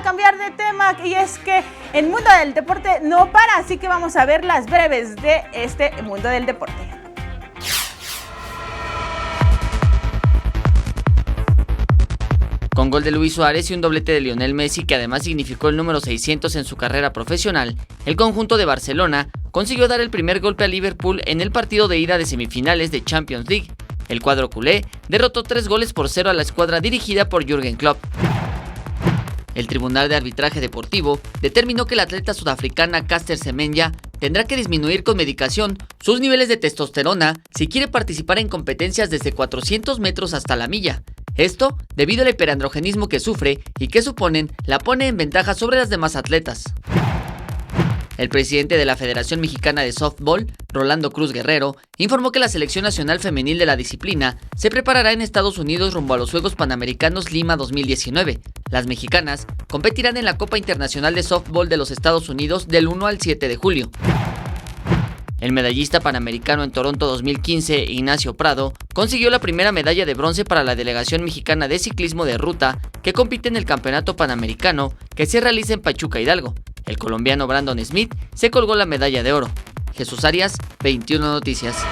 cambiar de tema, y es que el mundo del deporte no para, así que vamos a ver las breves de este mundo del deporte. Con gol de Luis Suárez y un doblete de Lionel Messi, que además significó el número 600 en su carrera profesional, el conjunto de Barcelona consiguió dar el primer golpe a Liverpool en el partido de ida de semifinales de Champions League. El cuadro culé derrotó 3-0 a la escuadra dirigida por Jürgen Klopp. El Tribunal de Arbitraje Deportivo determinó que la atleta sudafricana Caster Semenya tendrá que disminuir con medicación sus niveles de testosterona si quiere participar en competencias desde 400 metros hasta la milla. Esto debido al hiperandrogenismo que sufre y que suponen la pone en ventaja sobre las demás atletas. El presidente de la Federación Mexicana de Softball, Rolando Cruz Guerrero, informó que la selección nacional femenil de la disciplina se preparará en Estados Unidos rumbo a los Juegos Panamericanos Lima 2019. Las mexicanas competirán en la Copa Internacional de Softball de los Estados Unidos del 1 al 7 de julio. El medallista panamericano en Toronto 2015, Ignacio Prado, consiguió la primera medalla de bronce para la delegación mexicana de ciclismo de ruta que compite en el Campeonato Panamericano que se realiza en Pachuca, Hidalgo. El colombiano Brandon Smith se colgó la medalla de oro. Jesús Arias, 21 Noticias.